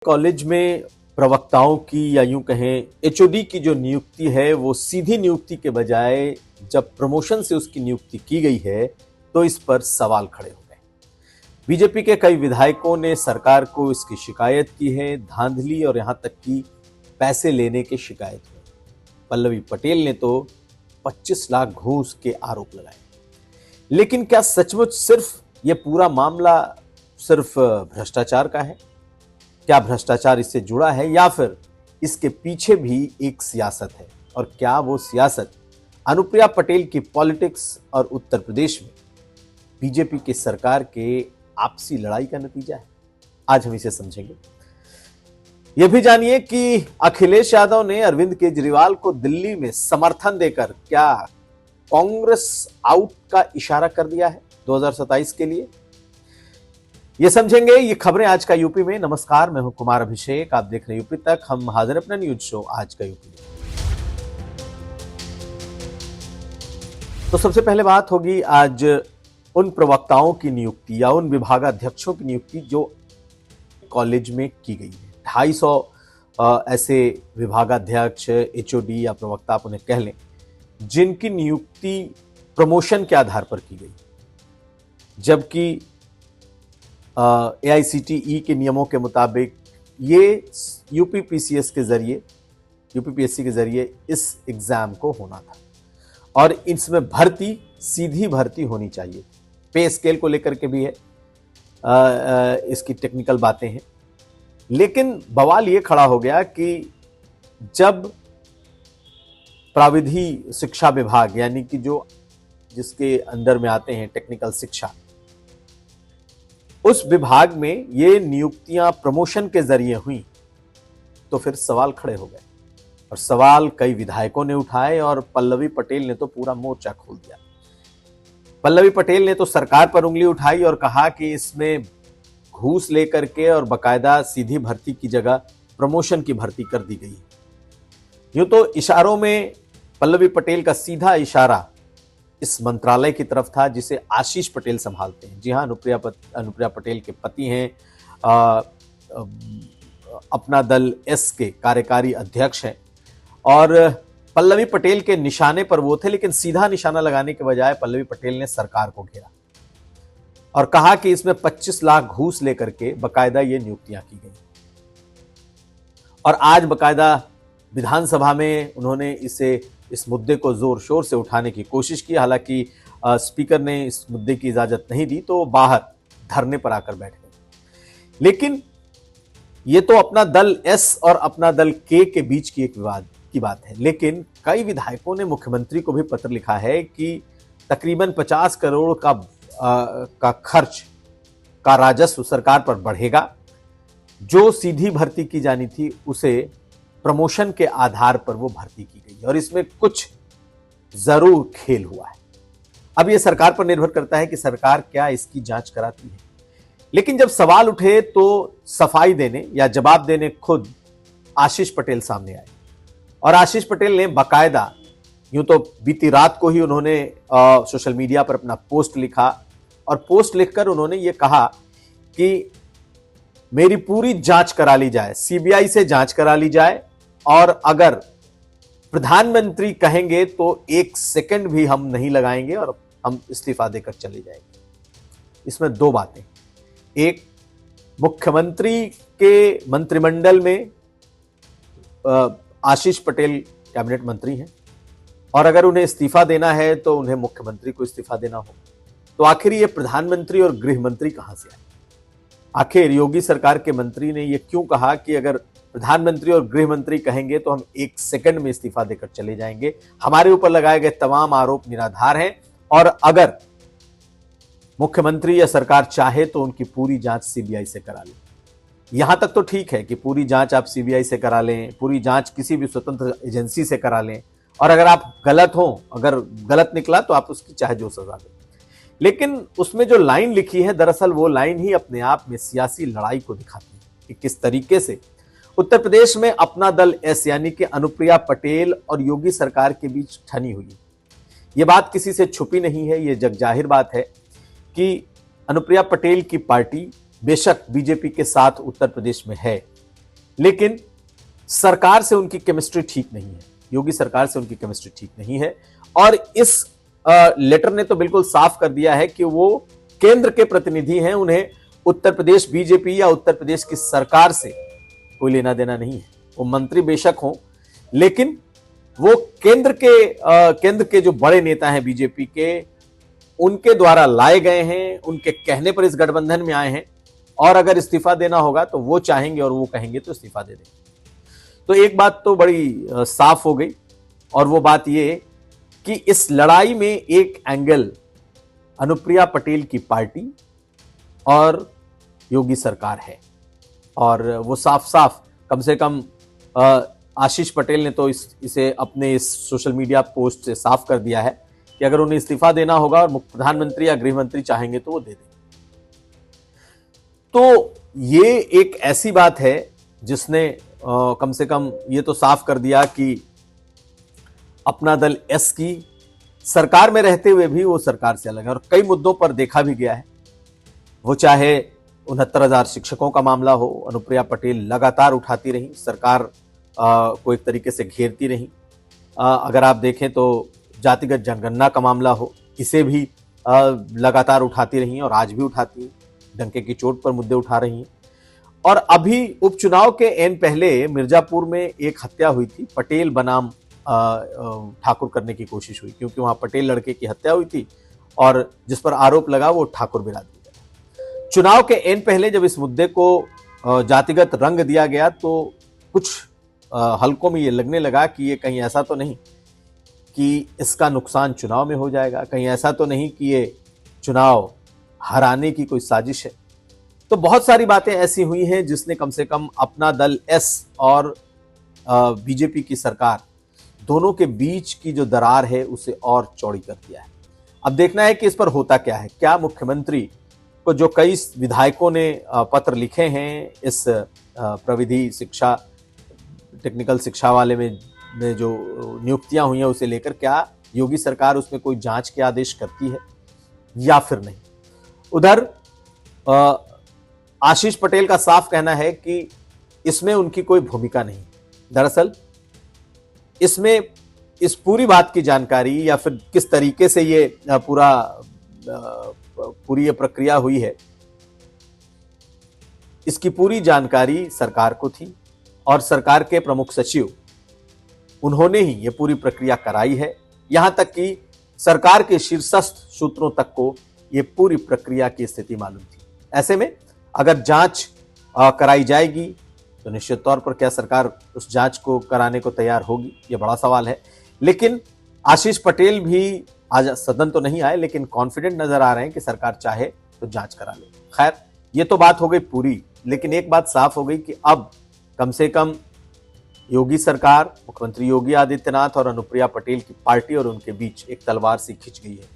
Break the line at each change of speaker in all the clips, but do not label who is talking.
College में प्रवक्ताओं की या यूं कहें एचओडी की जो नियुक्ति है वो सीधी नियुक्ति के बजाय जब प्रमोशन से उसकी नियुक्ति की गई है तो इस पर सवाल खड़े हो गए। बीजेपी के कई विधायकों ने सरकार को इसकी शिकायत की है, धांधली और यहां तक कि पैसे लेने की शिकायत हुई। पल्लवी पटेल ने तो 25 लाख घूस के आरोप लगाए। लेकिन क्या सचमुच सिर्फ ये पूरा मामला सिर्फ भ्रष्टाचार का है? क्या भ्रष्टाचार इससे जुड़ा है या फिर इसके पीछे भी एक सियासत है? और क्या वो सियासत अनुप्रिया पटेल की पॉलिटिक्स और उत्तर प्रदेश में बीजेपी की सरकार के आपसी लड़ाई का नतीजा है? आज हम इसे समझेंगे। यह भी जानिए कि अखिलेश यादव ने अरविंद केजरीवाल को दिल्ली में समर्थन देकर क्या कांग्रेस आउट का इशारा कर दिया है 2027 के लिए? ये समझेंगे। ये खबरें आज का यूपी में। नमस्कार, मैं हूं कुमार अभिषेक, आप देख रहे हैं यूपी तक। हम हाजिर अपना न्यूज शो आज का यूपी में। तो सबसे पहले बात होगी आज उन प्रवक्ताओं की नियुक्ति या उन विभागाध्यक्षों की नियुक्ति जो कॉलेज में की गई है। 250 ऐसे विभागाध्यक्ष, एचओडी या प्रवक्ता आप उन्हें कह लें, जिनकी नियुक्ति प्रमोशन के आधार पर की गई, जबकि एआईसीटीई के नियमों के मुताबिक ये यूपीपीएससी के जरिए इस एग्जाम को होना था और इसमें भर्ती सीधी भर्ती होनी चाहिए। पे स्केल को लेकर के भी है, इसकी टेक्निकल बातें हैं। लेकिन बवाल ये खड़ा हो गया कि जब प्राविधि शिक्षा विभाग यानी कि जिसके अंदर में आते हैं टेक्निकल शिक्षा, उस विभाग में ये नियुक्तियां प्रमोशन के जरिए हुई तो फिर सवाल खड़े हो गए और सवाल कई विधायकों ने उठाए और पल्लवी पटेल ने तो पूरा मोर्चा खोल दिया। पल्लवी पटेल ने तो सरकार पर उंगली उठाई और कहा कि इसमें घूस लेकर के और बकायदा सीधी भर्ती की जगह प्रमोशन की भर्ती कर दी गई। यूं तो इशारों में पल्लवी पटेल का सीधा इशारा इस मंत्रालय की तरफ था जिसे आशीष पटेल संभालते हैं। जी हां, अनुप्रिया पटेल के पति हैं, अपना दल एस के कार्यकारी अध्यक्ष हैं और पल्लवी पटेल के निशाने पर वो थे। लेकिन सीधा निशाना लगाने के बजाय पल्लवी पटेल ने सरकार को घेरा और कहा कि इसमें 25 लाख घूस लेकर के बकायदा ये नियुक्तियां की गई। और आज बकायदा विधानसभा में उन्होंने इस मुद्दे को जोर शोर से उठाने की कोशिश की। हालांकि स्पीकर ने इस मुद्दे की इजाजत नहीं दी तो बाहर धरने पर आकर बैठ गए। लेकिन ये तो अपना दल एस और अपना दल के बीच की एक विवाद की बात है। लेकिन कई विधायकों ने मुख्यमंत्री को भी पत्र लिखा है कि तकरीबन 50 करोड़ का खर्च का राजस्व सरकार पर बढ़ेगा। जो सीधी भर्ती की जानी थी उसे प्रमोशन के आधार पर वो भर्ती की गई और इसमें कुछ जरूर खेल हुआ है। अब यह सरकार पर निर्भर करता है कि सरकार क्या इसकी जांच कराती है। लेकिन जब सवाल उठे तो सफाई देने या जवाब देने खुद आशीष पटेल सामने आए और आशीष पटेल ने बाकायदा, यूं तो बीती रात को ही उन्होंने सोशल मीडिया पर अपना पोस्ट लिखा और पोस्ट लिखकर उन्होंने ये कहा कि मेरी पूरी जांच करा ली जाए, सीबीआई से जांच करा ली जाए और अगर प्रधानमंत्री कहेंगे तो 1 सेकंड भी हम नहीं लगाएंगे और हम इस्तीफा देकर चले जाएंगे। इसमें दो बातें, एक, मुख्यमंत्री के मंत्रिमंडल में आशीष पटेल कैबिनेट मंत्री हैं और अगर उन्हें इस्तीफा देना है तो उन्हें मुख्यमंत्री को इस्तीफा देना हो, तो आखिर ये प्रधानमंत्री और गृह मंत्री कहां से आए? आखिर योगी सरकार के मंत्री ने ये क्यों कहा कि अगर प्रधानमंत्री और गृह मंत्री कहेंगे तो हम 1 सेकंड में इस्तीफा देकर चले जाएंगे, हमारे ऊपर लगाए गए तमाम आरोप निराधार हैं और अगर मुख्यमंत्री या सरकार चाहे तो उनकी पूरी जांच सीबीआई से करा लें। यहां तक तो ठीक है कि पूरी जांच आप सीबीआई से करा लें, पूरी जांच किसी भी स्वतंत्र एजेंसी से करा लें और अगर आप अगर गलत निकला तो आप उसकी चाहे जो सजा दें। लेकिन उसमें जो लाइन लिखी है, दरअसल वो लाइन ही अपने आप में सियासी लड़ाई को दिखाती है कि किस तरीके से उत्तर प्रदेश में अपना दल एस यानी कि अनुप्रिया पटेल और योगी सरकार के बीच ठनी हुई। ये बात किसी से छुपी नहीं है, ये जगजाहिर बात है कि अनुप्रिया पटेल की पार्टी बेशक बीजेपी के साथ उत्तर प्रदेश में है, लेकिन सरकार से उनकी केमिस्ट्री ठीक नहीं है, योगी सरकार से उनकी केमिस्ट्री ठीक नहीं है। और इस लेटर ने तो बिल्कुल साफ कर दिया है कि वो केंद्र के प्रतिनिधि हैं, उन्हें उत्तर प्रदेश बीजेपी या उत्तर प्रदेश की सरकार से कोई लेना देना नहीं है। वो मंत्री बेशक हों, लेकिन वो केंद्र के जो बड़े नेता हैं बीजेपी के, उनके द्वारा लाए गए हैं, उनके कहने पर इस गठबंधन में आए हैं। और अगर इस्तीफा देना होगा तो वो चाहेंगे और वो कहेंगे तो इस्तीफा दे देंगे। तो एक बात तो बड़ी साफ हो गई, और वो बात ये कि इस लड़ाई में एक एंगल अनुप्रिया पटेल की पार्टी और योगी सरकार है। और वो साफ साफ, कम से कम आशीष पटेल ने तो इसे अपने इस सोशल मीडिया पोस्ट से साफ कर दिया है कि अगर उन्हें इस्तीफा देना होगा और प्रधानमंत्री या गृह मंत्री चाहेंगे तो वो दे देंगे। तो ये एक ऐसी बात है जिसने कम से कम ये तो साफ कर दिया कि अपना दल एस की सरकार में रहते हुए भी वो सरकार से अलग है। और कई मुद्दों पर देखा भी गया है, वो चाहे 69,000 शिक्षकों का मामला हो, अनुप्रिया पटेल लगातार उठाती रही, सरकार को एक तरीके से घेरती रही। अगर आप देखें तो जातिगत जनगणना का मामला हो, इसे भी लगातार उठाती रही और आज भी उठाती है, डंके की चोट पर मुद्दे उठा रही हैं। और अभी उपचुनाव के एन पहले मिर्जापुर में एक हत्या हुई थी, पटेल बनाम ठाकुर करने की कोशिश हुई, क्योंकि वहां पटेल लड़के की हत्या हुई थी और जिस पर आरोप लगा वो ठाकुर बिरादरी का। चुनाव के एन पहले जब इस मुद्दे को जातिगत रंग दिया गया तो कुछ हलकों में ये लगने लगा कि ये कहीं ऐसा तो नहीं कि इसका नुकसान चुनाव में हो जाएगा, कहीं ऐसा तो नहीं कि ये चुनाव हराने की कोई साजिश है। तो बहुत सारी बातें ऐसी हुई हैं जिसने कम से कम अपना दल एस और बीजेपी की सरकार दोनों के बीच की जो दरार है उसे और चौड़ी कर दिया है। अब देखना है कि इस पर होता क्या है। क्या मुख्यमंत्री को जो कई विधायकों ने पत्र लिखे हैं इस प्रविधि शिक्षा, टेक्निकल शिक्षा वाले में जो नियुक्तियां हुई हैं उसे लेकर, क्या योगी सरकार उसमें कोई जांच के आदेश करती है या फिर नहीं? उधर आशीष पटेल का साफ कहना है कि इसमें उनकी कोई भूमिका नहीं। दरअसल इसमें इस पूरी बात की जानकारी या फिर किस तरीके से ये पूरी ये प्रक्रिया हुई है, इसकी पूरी जानकारी सरकार को थी और सरकार के प्रमुख सचिव, उन्होंने ही ये पूरी प्रक्रिया कराई है। यहां तक कि सरकार के शीर्षस्थ सूत्रों तक को ये पूरी प्रक्रिया की स्थिति मालूम थी। ऐसे में अगर जांच कराई जाएगी तो निश्चित तौर पर क्या सरकार उस जांच को कराने को तैयार होगी, ये बड़ा सवाल है। लेकिन आशीष पटेल भी आज सदन तो नहीं आए, लेकिन कॉन्फिडेंट नजर आ रहे हैं कि सरकार चाहे तो जांच करा ले। खैर, ये तो बात हो गई पूरी, लेकिन एक बात साफ हो गई कि अब कम से कम योगी सरकार, मुख्यमंत्री योगी आदित्यनाथ और अनुप्रिया पटेल की पार्टी और उनके बीच एक तलवार सी खिंच गई है।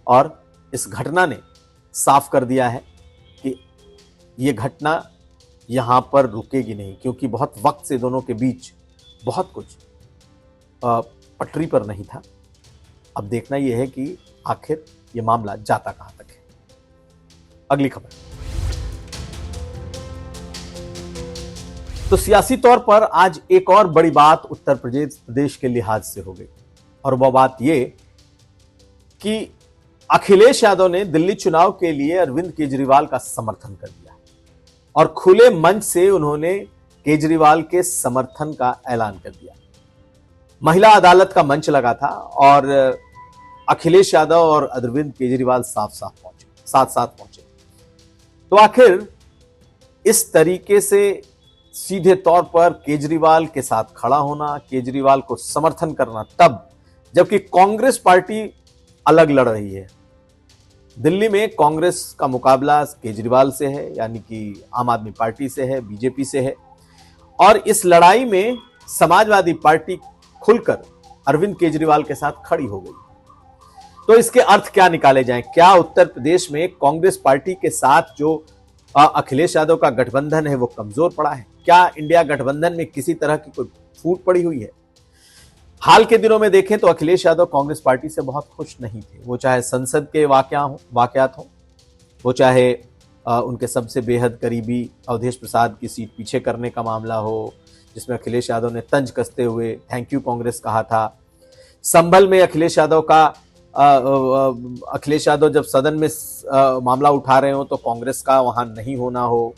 और इस घटना ने साफ कर दिया है कि ये घटना यहां पर रुकेगी नहीं, क्योंकि बहुत वक्त से दोनों के बीच बहुत कुछ पटरी पर नहीं था। अब देखना यह है कि आखिर ये मामला जाता कहां तक है। अगली खबर, तो सियासी तौर पर आज एक और बड़ी बात उत्तर प्रदेश के लिहाज से हो गई, और वह बात यह कि अखिलेश यादव ने दिल्ली चुनाव के लिए अरविंद केजरीवाल का समर्थन कर दिया और खुले मंच से उन्होंने केजरीवाल के समर्थन का ऐलान कर दिया। महिला अदालत का मंच लगा था और अखिलेश यादव और अरविंद केजरीवाल साथ साथ पहुंचे। तो आखिर इस तरीके से सीधे तौर पर केजरीवाल के साथ खड़ा होना, केजरीवाल को समर्थन करना, तब जबकि कांग्रेस पार्टी अलग लड़ रही है। दिल्ली में कांग्रेस का मुकाबला केजरीवाल से है, यानी कि आम आदमी पार्टी से है, बीजेपी से है, और इस लड़ाई में समाजवादी पार्टी खुलकर अरविंद केजरीवाल के साथ खड़ी हो गई। तो इसके अर्थ क्या निकाले जाएं? क्या उत्तर प्रदेश में कांग्रेस पार्टी के साथ जो अखिलेश यादव का गठबंधन है वो कमजोर पड़ा है? क्या इंडिया गठबंधन में किसी तरह की कोई फूट पड़ी हुई है? हाल के दिनों में देखें तो अखिलेश यादव कांग्रेस पार्टी से बहुत खुश नहीं थे। वो चाहे संसद के वाकयात हो, वो चाहे उनके सबसे बेहद करीबी अवधेश प्रसाद की सीट पीछे करने का मामला हो, जिसमें अखिलेश यादव ने तंज कसते हुए थैंक यू कांग्रेस कहा था। संभल में अखिलेश यादव जब सदन में मामला उठा रहे हो तो कांग्रेस का वहां नहीं होना हो,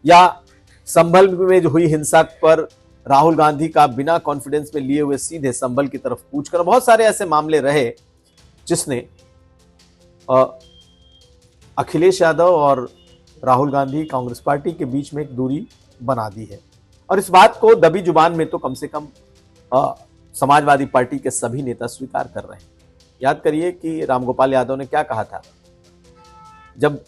या संभल में जो हुई हिंसा पर राहुल गांधी का बिना कॉन्फिडेंस में लिए हुए सीधे संभल की तरफ कूच कर, बहुत सारे ऐसे मामले रहे जिसने अखिलेश यादव और राहुल गांधी कांग्रेस पार्टी के बीच में एक दूरी बना दी है। और इस बात को दबी जुबान में तो कम से कम समाजवादी पार्टी के सभी नेता स्वीकार कर रहे हैं। याद करिए कि रामगोपाल यादव ने क्या कहा था जब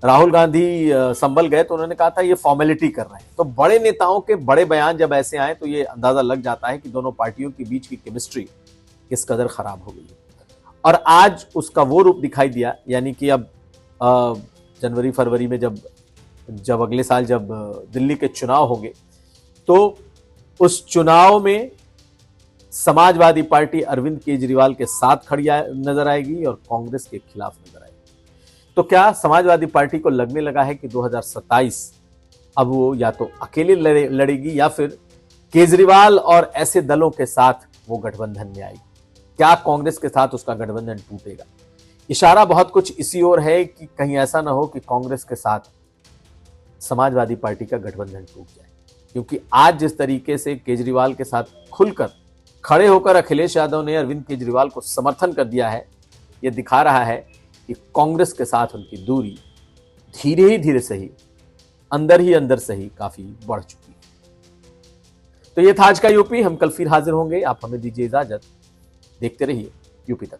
राहुल गांधी संभल गए, तो उन्होंने कहा था ये फॉर्मेलिटी कर रहे हैं। तो बड़े नेताओं के बड़े बयान जब ऐसे आए तो ये अंदाजा लग जाता है कि दोनों पार्टियों के बीच की केमिस्ट्री किस कदर खराब हो गई है। और आज उसका वो रूप दिखाई दिया, यानी कि अब जनवरी फरवरी में जब अगले साल जब दिल्ली के चुनाव होंगे तो उस चुनाव में समाजवादी पार्टी अरविंद केजरीवाल के साथ खड़ी नजर आएगी और कांग्रेस के खिलाफ नजर आएगी। तो क्या समाजवादी पार्टी को लगने लगा है कि 2027 अब वो या तो अकेले लड़ेगी या फिर केजरीवाल और ऐसे दलों के साथ वो गठबंधन में आएगी? क्या कांग्रेस के साथ उसका गठबंधन टूटेगा? इशारा बहुत कुछ इसी ओर है कि कहीं ऐसा ना हो कि कांग्रेस के साथ समाजवादी पार्टी का गठबंधन टूट जाए, क्योंकि आज जिस तरीके से केजरीवाल के साथ खुलकर खड़े होकर अखिलेश यादव ने अरविंद केजरीवाल को समर्थन कर दिया है, यह दिखा रहा है कि कांग्रेस के साथ उनकी दूरी धीरे ही धीरे से ही अंदर से ही काफी बढ़ चुकी है। तो ये था आज का यूपी। हम कल फिर हाजिर होंगे। आप हमें दीजिए इजाजत। देखते रहिए यूपी तक।